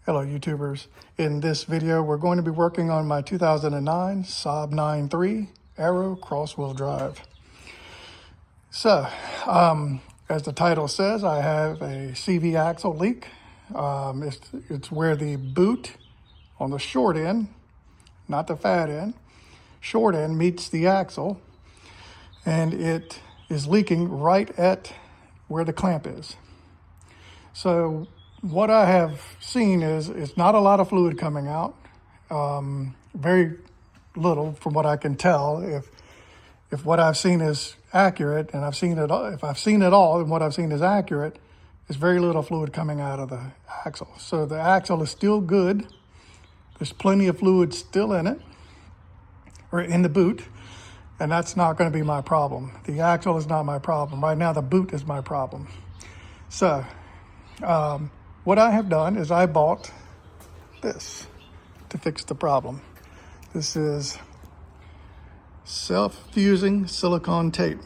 Hello YouTubers. In this video we're going to be working on my 2009 Saab 9.3 Aero cross-wheel drive. So, as the title says, I have a CV axle leak. It's where the boot on the short end, not the fat end, short end meets the axle, and it is leaking right at where the clamp is. So what I have seen is it's not a lot of fluid coming out, very little from what I can tell. If what I've seen is accurate, and if I've seen it all and what I've seen is accurate, there's very little fluid coming out of the axle. So the axle is still good. There's plenty of fluid still in it, or in the boot, and that's not going to be my problem. The axle is not my problem. Right now the boot is my problem. So what I have done is I bought this to fix the problem. This is self-fusing silicone tape.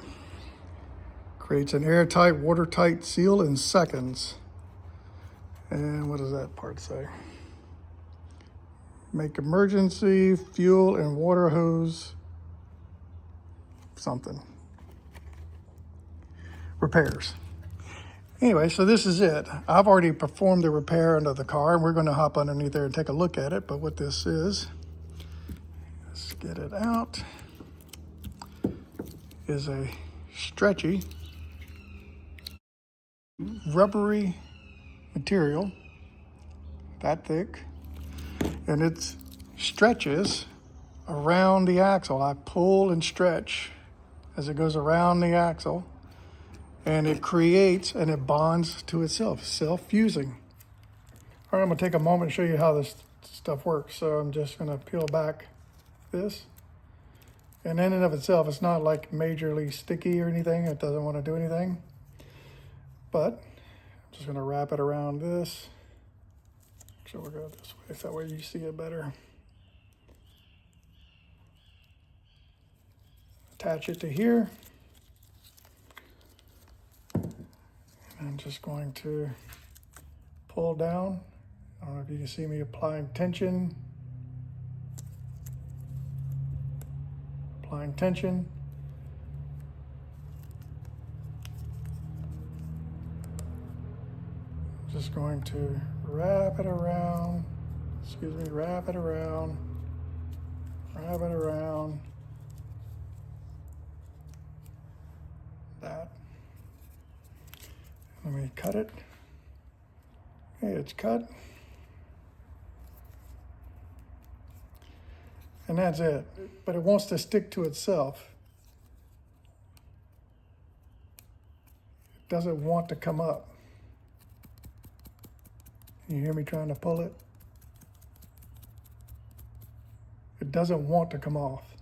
Creates an airtight, watertight seal in seconds. And what does that part say? Make emergency fuel and water hose something. Repairs. Anyway, so this is it. I've already performed the repair under the car, and we're going to hop underneath there and take a look at it. But what this is, let's get it out, is a stretchy, rubbery material, that thick, and it stretches around the axle. I pull and stretch as it goes around the axle, and it creates and it bonds to itself, self-fusing. All right, I'm gonna take a moment and show you how this stuff works. So I'm just gonna peel back this. And in and of itself, it's not like majorly sticky or anything. It doesn't want to do anything. But I'm just gonna wrap it around this. So we'll go this way, so that way you see it better. Attach it to here. I'm just going to pull down. I don't know if you can see me applying tension. Applying tension. Just going to wrap it around. Excuse me, wrap it around. Wrap it around. That. Let me cut it. Okay, it's cut. And that's it. But it wants to stick to itself. It doesn't want to come up. Can you hear me trying to pull it? It doesn't want to come off.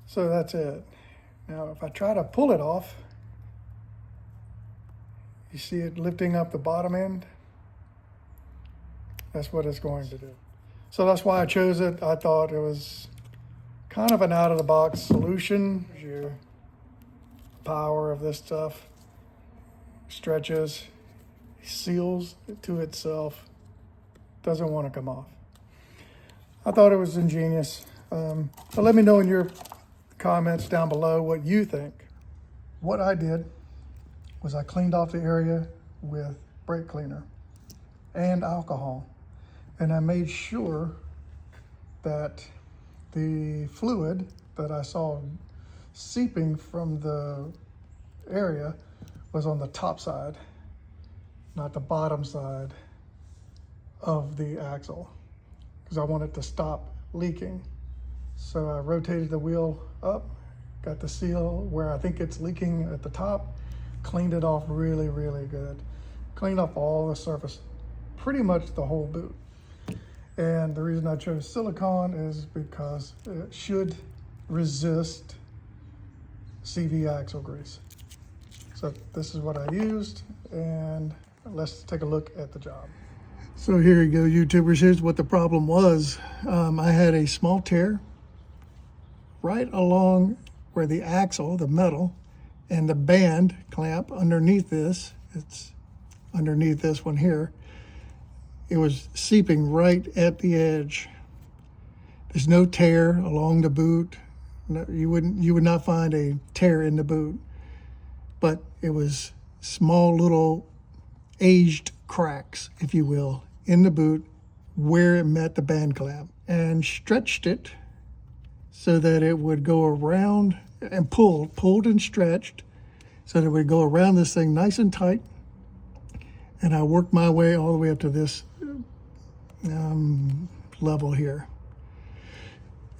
So that's it. Now, if I try to pull it off, you see it lifting up the bottom end? That's what it's going to do. So that's why I chose it. I thought it was kind of an out-of-the-box solution. Your power of this stuff stretches, seals to itself, doesn't want to come off. I thought it was ingenious. So let me know in your comments down below what you think. What I did was I cleaned off the area with brake cleaner and alcohol. And I made sure that the fluid that I saw seeping from the area was on the top side, not the bottom side of the axle, because I wanted to stop leaking. So I rotated the wheel up, got the seal where I think it's leaking at the top, cleaned it off really, really good. Cleaned off all the surface, pretty much the whole boot. And the reason I chose silicone is because it should resist CV axle grease. So this is what I used, and let's take a look at the job. So here you go, YouTubers. Here's what the problem was. I had a small tear right along where the axle, the metal, and the band clamp underneath this, it's underneath this one here, it was seeping right at the edge. There's no tear along the boot. No, you would not find a tear in the boot, but it was small little aged cracks, if you will, in the boot where it met the band clamp, and stretched it so that it would go around and pulled and stretched so that it would go around this thing nice and tight. And I worked my way all the way up to this level here.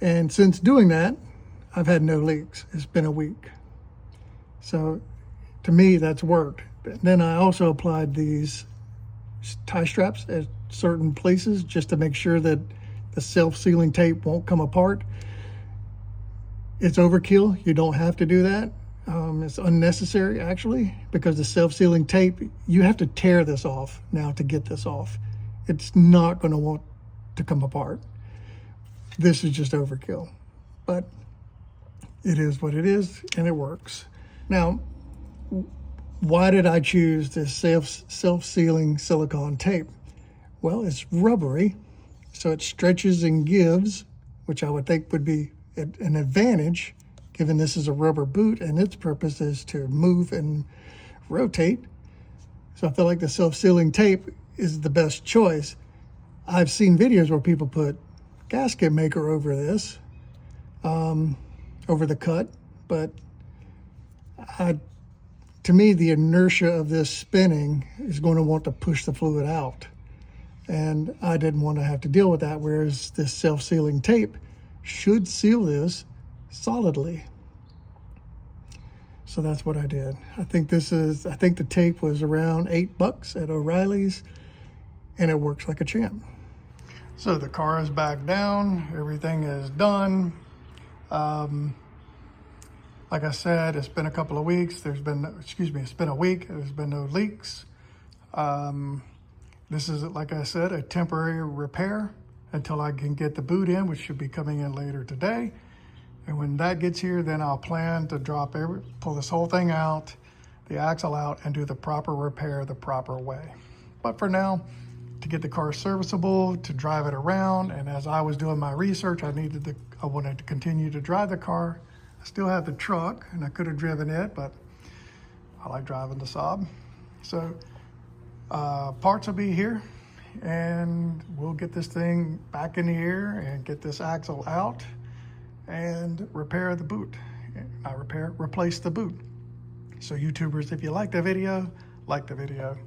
And since doing that, I've had no leaks. It's been a week. So to me, that's worked. Then I also applied these tie straps at certain places just to make sure that the self-sealing tape won't come apart. It's overkill. You don't have to do that. It's unnecessary, actually, because the self-sealing tape, you have to tear this off now to get this off. It's not going to want to come apart. This is just overkill, but it is what it is, and it works. Now, why did I choose this self-sealing silicone tape? Well, it's rubbery, so it stretches and gives, which I would think would be an advantage, given this is a rubber boot and its purpose is to move and rotate. So I feel like the self-sealing tape is the best choice. I've seen videos where people put gasket maker over this, over the cut, but to me, the inertia of this spinning is going to want to push the fluid out. And I didn't want to have to deal with that, whereas this self-sealing tape should seal this solidly. So that's what I did. I think the tape was around $8 at O'Reilly's, and it works like a champ. So the car is back down, everything is done. Like I said, it's been a couple of weeks. It's been a week. There's been no leaks. This is, like I said, a temporary repair until I can get the boot in, which should be coming in later today. And when that gets here, then I'll plan to pull this whole thing out, the axle out, and do the proper repair the proper way. But for now, to get the car serviceable, to drive it around, and as I was doing my research, I wanted to continue to drive the car. I still have the truck, and I could have driven it, but I like driving the Saab. So parts will be here, and we'll get this thing back in the air and get this axle out and repair the boot. Replace the boot. So YouTubers, if you like the video, like the video.